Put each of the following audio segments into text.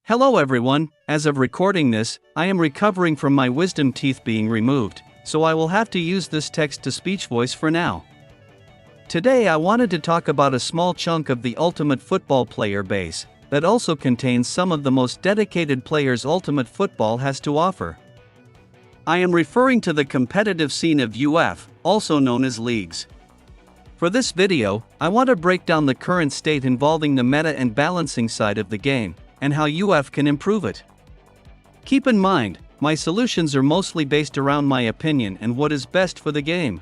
Hello everyone, as of recording this, I am recovering from my wisdom teeth being removed, so I will have to use this text-to-speech voice for now. Today I wanted to talk about a small chunk of the ultimate football player base, that also contains some of the most dedicated players ultimate football has to offer. I am referring to the competitive scene of UF, also known as leagues. For this video, I want to break down the current state involving the meta and balancing side of the game, and how UF can improve it. Keep in mind, my solutions are mostly based around my opinion and what is best for the game.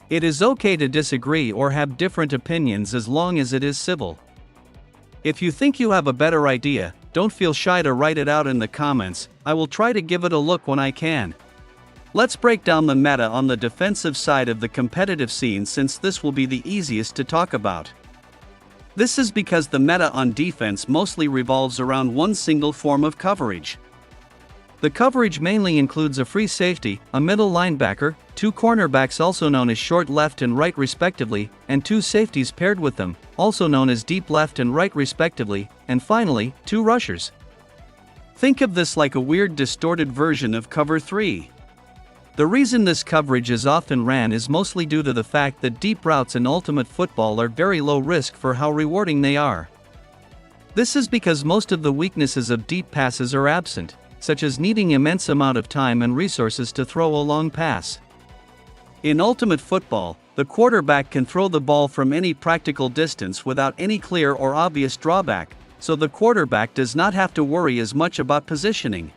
It is okay to disagree or have different opinions as long as it is civil. If you think you have a better idea, don't feel shy to write it out in the comments. I will try to give it a look when I can. Let's break down the meta on the defensive side of the competitive scene, since this will be the easiest to talk about. This is because the meta on defense mostly revolves around one single form of coverage. The coverage mainly includes a free safety, a middle linebacker, two cornerbacks also known as short left and right respectively, and two safeties paired with them, also known as deep left and right respectively, and finally, two rushers. Think of this like a weird distorted version of cover 3. The reason this coverage is often ran is mostly due to the fact that deep routes in Ultimate Football are very low risk for how rewarding they are. This is because most of the weaknesses of deep passes are absent, such as needing immense amount of time and resources to throw a long pass. In Ultimate Football, the quarterback can throw the ball from any practical distance without any clear or obvious drawback, so the quarterback does not have to worry as much about positioning.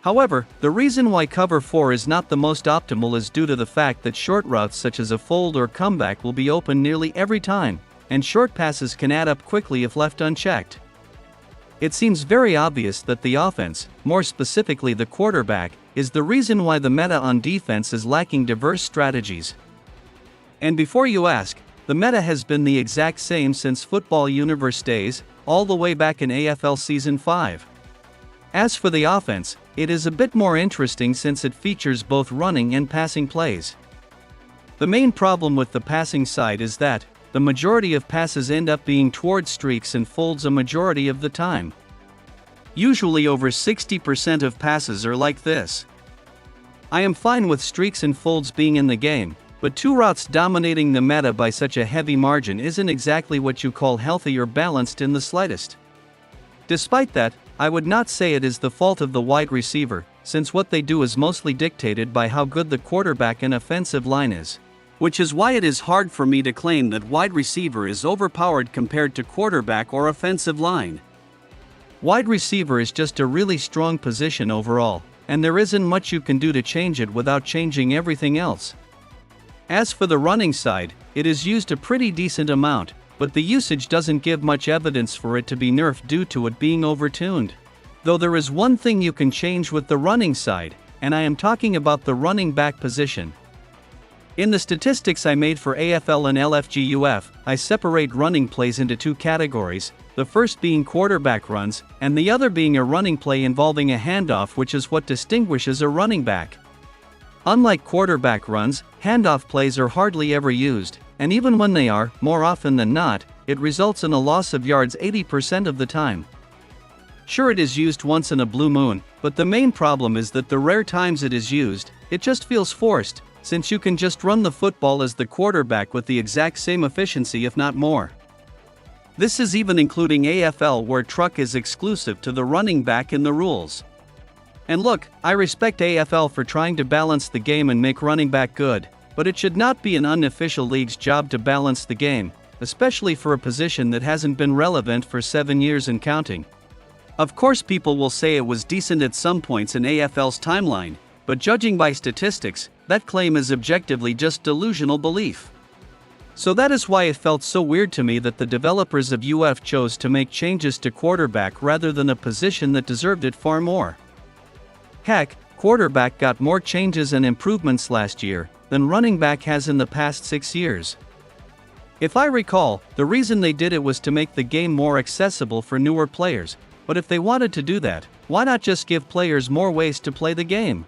However, the reason why cover 4 is not the most optimal is due to the fact that short routes such as a fold or comeback will be open nearly every time, and short passes can add up quickly if left unchecked. It seems very obvious that the offense, more specifically the quarterback, is the reason why the meta on defense is lacking diverse strategies. And before you ask, the meta has been the exact same since Football Universe days, all the way back in AFL Season 5. As for the offense, it is a bit more interesting since it features both running and passing plays. The main problem with the passing side is that the majority of passes end up being towards streaks and folds a majority of the time. Usually over 60% of passes are like this. I am fine with streaks and folds being in the game, but two routes dominating the meta by such a heavy margin isn't exactly what you call healthy or balanced in the slightest. Despite that, I would not say it is the fault of the wide receiver, since what they do is mostly dictated by how good the quarterback and offensive line is. Which is why it is hard for me to claim that wide receiver is overpowered compared to quarterback or offensive line. Wide receiver is just a really strong position overall, and there isn't much you can do to change it without changing everything else. As for the running side, it is used a pretty decent amount, but the usage doesn't give much evidence for it to be nerfed due to it being overtuned. Though there is one thing you can change with the running side, and I am talking about the running back position. In the statistics I made for AFL and LFGUF, I separate running plays into two categories, the first being quarterback runs, and the other being a running play involving a handoff, which is what distinguishes a running back. Unlike quarterback runs, handoff plays are hardly ever used, and even when they are, more often than not, it results in a loss of yards 80% of the time. Sure, it is used once in a blue moon, but the main problem is that the rare times it is used, it just feels forced, since you can just run the football as the quarterback with the exact same efficiency if not more. This is even including AFL, where truck is exclusive to the running back in the rules. And look, I respect AFL for trying to balance the game and make running back good, but it should not be an unofficial league's job to balance the game, especially for a position that hasn't been relevant for 7 years and counting. Of course, people will say it was decent at some points in AFL's timeline, but judging by statistics, that claim is objectively just delusional belief. So that is why it felt so weird to me that the developers of UF chose to make changes to quarterback rather than a position that deserved it far more. Heck, quarterback got more changes and improvements last year than running back has in the past 6 years. If I recall, the reason they did it was to make the game more accessible for newer players, but if they wanted to do that, why not just give players more ways to play the game?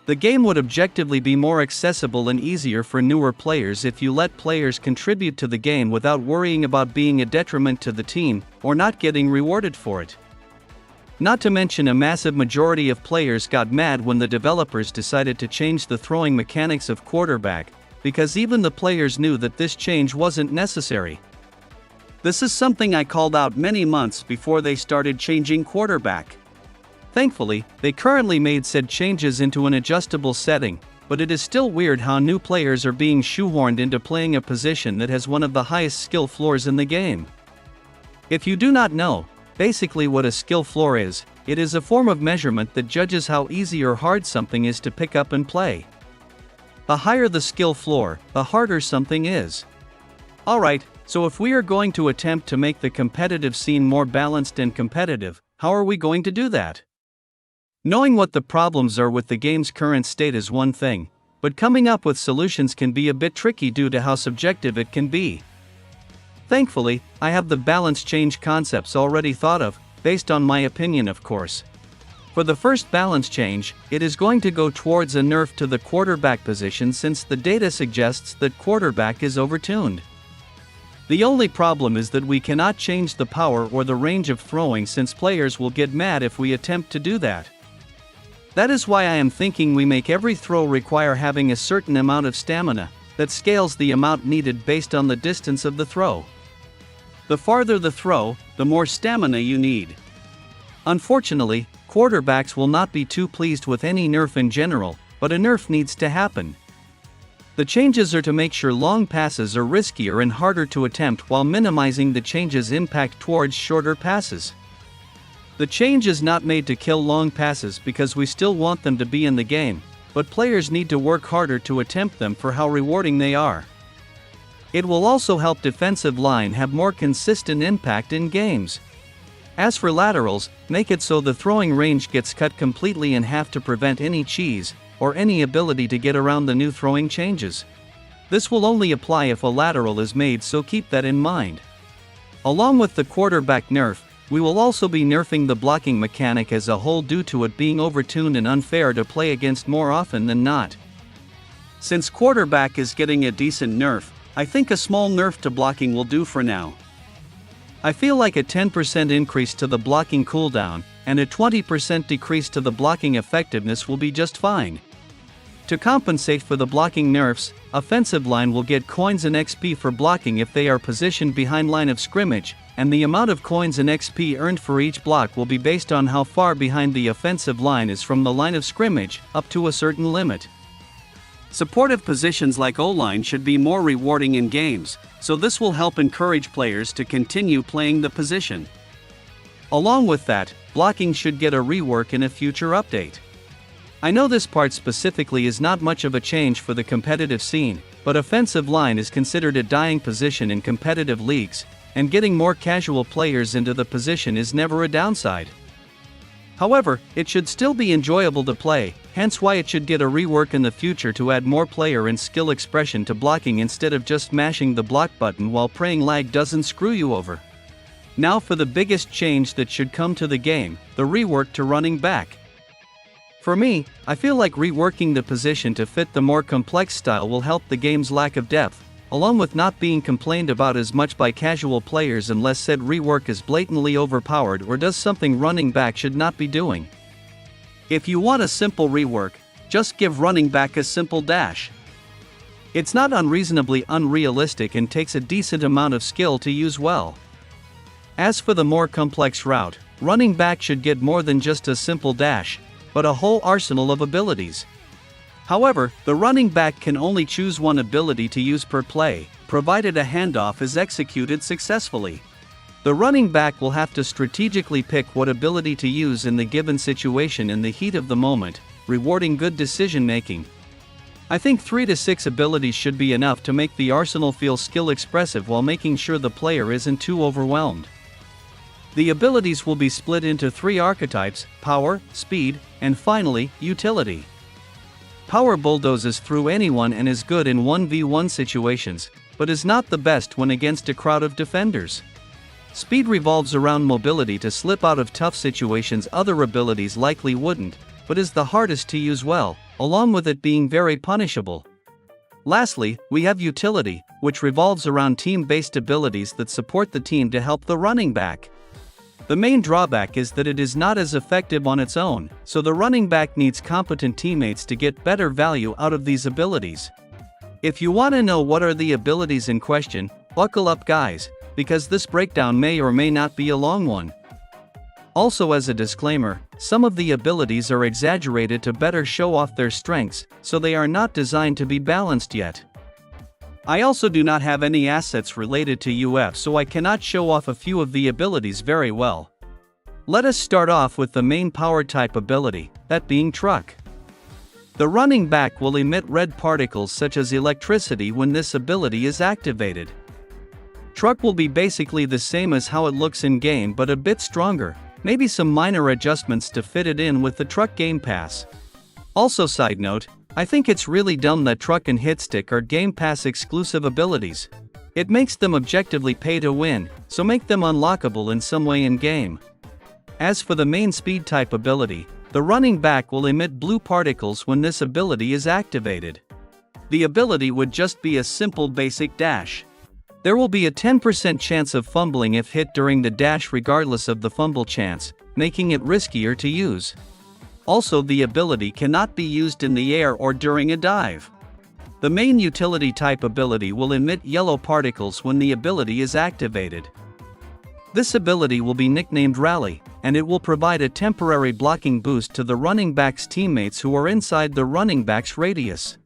The game would objectively be more accessible and easier for newer players if you let players contribute to the game without worrying about being a detriment to the team or not getting rewarded for it. Not to mention a massive majority of players got mad when the developers decided to change the throwing mechanics of quarterback, because even the players knew that this change wasn't necessary. This is something I called out many months before they started changing quarterback. Thankfully, they currently made said changes into an adjustable setting, but it is still weird how new players are being shoehorned into playing a position that has one of the highest skill floors in the game. If you do not know, basically what a skill floor is, it is a form of measurement that judges how easy or hard something is to pick up and play. The higher the skill floor, the harder something is. Alright, so if we are going to attempt to make the competitive scene more balanced and competitive, how are we going to do that? Knowing what the problems are with the game's current state is one thing, but coming up with solutions can be a bit tricky due to how subjective it can be. Thankfully, I have the balance change concepts already thought of, based on my opinion of course. For the first balance change, it is going to go towards a nerf to the quarterback position since the data suggests that quarterback is overtuned. The only problem is that we cannot change the power or the range of throwing since players will get mad if we attempt to do that. That is why I am thinking we make every throw require having a certain amount of stamina, that scales the amount needed based on the distance of the throw. The farther the throw, the more stamina you need. Unfortunately, quarterbacks will not be too pleased with any nerf in general, but a nerf needs to happen. The changes are to make sure long passes are riskier and harder to attempt while minimizing the change's impact towards shorter passes. The change is not made to kill long passes because we still want them to be in the game, but players need to work harder to attempt them for how rewarding they are. It will also help defensive line have more consistent impact in games. As for laterals, make it so the throwing range gets cut completely in half to prevent any cheese, or any ability to get around the new throwing changes. This will only apply if a lateral is made, so keep that in mind. Along with the quarterback nerf, we will also be nerfing the blocking mechanic as a whole due to it being overtuned and unfair to play against more often than not. Since quarterback is getting a decent nerf, I think a small nerf to blocking will do for now. I feel like a 10% increase to the blocking cooldown, and a 20% decrease to the blocking effectiveness will be just fine. To compensate for the blocking nerfs, offensive line will get coins and XP for blocking if they are positioned behind line of scrimmage, and the amount of coins and XP earned for each block will be based on how far behind the offensive line is from the line of scrimmage, up to a certain limit. Supportive positions like O-line should be more rewarding in games, so this will help encourage players to continue playing the position. Along with that, blocking should get a rework in a future update. I know this part specifically is not much of a change for the competitive scene, but offensive line is considered a dying position in competitive leagues, and getting more casual players into the position is never a downside. However, it should still be enjoyable to play, hence why it should get a rework in the future to add more player and skill expression to blocking instead of just mashing the block button while praying lag doesn't screw you over. Now for the biggest change that should come to the game, the rework to running back. For me, I feel like reworking the position to fit the more complex style will help the game's lack of depth, along with not being complained about as much by casual players unless said rework is blatantly overpowered or does something running back should not be doing. If you want a simple rework, just give running back a simple dash. It's not unreasonably unrealistic and takes a decent amount of skill to use well. As for the more complex route, running back should get more than just a simple dash, but a whole arsenal of abilities. However, the running back can only choose one ability to use per play, provided a handoff is executed successfully. The running back will have to strategically pick what ability to use in the given situation in the heat of the moment, rewarding good decision making. I think 3 to 6 abilities should be enough to make the arsenal feel skill expressive while making sure the player isn't too overwhelmed. The abilities will be split into 3 archetypes: power, speed, and finally, utility. Power bulldozes through anyone and is good in 1v1 situations, but is not the best when against a crowd of defenders. Speed revolves around mobility to slip out of tough situations other abilities likely wouldn't, but is the hardest to use well, along with it being very punishable. Lastly, we have utility, which revolves around team-based abilities that support the team to help the running back. The main drawback is that it is not as effective on its own, so the running back needs competent teammates to get better value out of these abilities. If you want to know what are the abilities in question, buckle up guys, because this breakdown may or may not be a long one. Also, as a disclaimer, some of the abilities are exaggerated to better show off their strengths, so they are not designed to be balanced yet. I also do not have any assets related to UF, so I cannot show off a few of the abilities very well. Let us start off with the main power type ability, that being truck. The running back will emit red particles such as electricity when this ability is activated. Truck will be basically the same as how it looks in game but a bit stronger, maybe some minor adjustments to fit it in with the truck Game Pass. Also, side note, I think it's really dumb that truck and hitstick are Game Pass exclusive abilities. It makes them objectively pay to win, so make them unlockable in some way in game. As for the main speed type ability, the running back will emit blue particles when this ability is activated. The ability would just be a simple basic dash. There will be a 10% chance of fumbling if hit during the dash regardless of the fumble chance, making it riskier to use. Also, the ability cannot be used in the air or during a dive. The main utility type ability will emit yellow particles when the ability is activated. This ability will be nicknamed Rally, and it will provide a temporary blocking boost to the running back's teammates who are inside the running back's radius.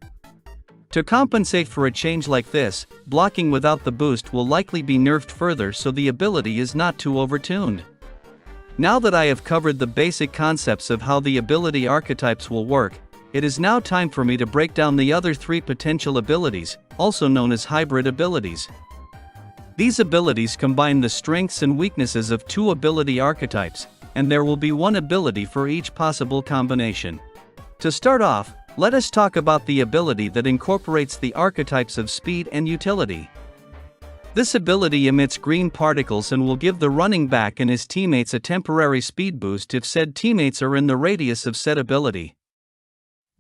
To compensate for a change like this, blocking without the boost will likely be nerfed further so the ability is not too overtuned. Now that I have covered the basic concepts of how the ability archetypes will work, it is now time for me to break down the other three potential abilities, also known as hybrid abilities. These abilities combine the strengths and weaknesses of two ability archetypes, and there will be one ability for each possible combination. To start off, let us talk about the ability that incorporates the archetypes of speed and utility. This ability emits green particles and will give the running back and his teammates a temporary speed boost if said teammates are in the radius of said ability.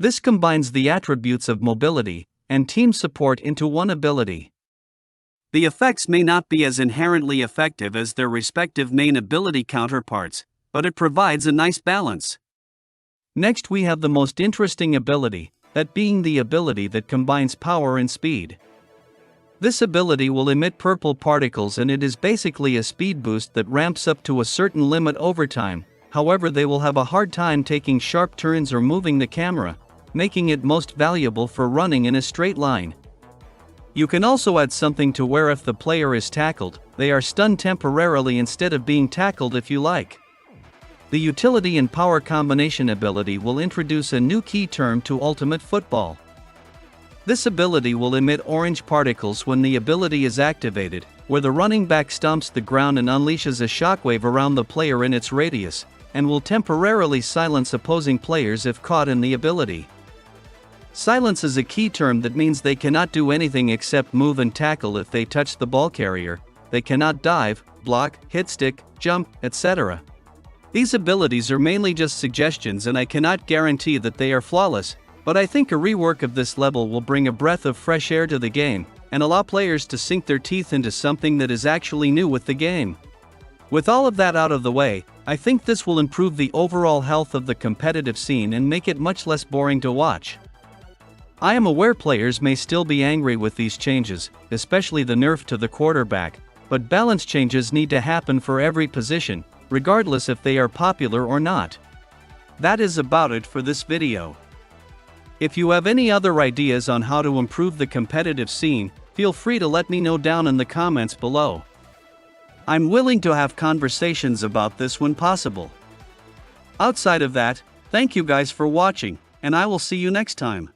This combines the attributes of mobility and team support into one ability. The effects may not be as inherently effective as their respective main ability counterparts, but it provides a nice balance. Next, we have the most interesting ability, that being the ability that combines power and speed. This ability will emit purple particles and it is basically a speed boost that ramps up to a certain limit over time, however they will have a hard time taking sharp turns or moving the camera, making it most valuable for running in a straight line. You can also add something to where if the player is tackled, they are stunned temporarily instead of being tackled if you like. The utility and power combination ability will introduce a new key term to Ultimate Football. This ability will emit orange particles when the ability is activated, where the running back stomps the ground and unleashes a shockwave around the player in its radius, and will temporarily silence opposing players if caught in the ability. Silence is a key term that means they cannot do anything except move and tackle if they touch the ball carrier. They cannot dive, block, hit stick, jump, etc. These abilities are mainly just suggestions and I cannot guarantee that they are flawless, but I think a rework of this level will bring a breath of fresh air to the game, and allow players to sink their teeth into something that is actually new with the game. With all of that out of the way, I think this will improve the overall health of the competitive scene and make it much less boring to watch. I am aware players may still be angry with these changes, especially the nerf to the quarterback, but balance changes need to happen for every position, regardless if they are popular or not. That is about it for this video. If you have any other ideas on how to improve the competitive scene, feel free to let me know down in the comments below. I'm willing to have conversations about this when possible. Outside of that, thank you guys for watching, and I will see you next time.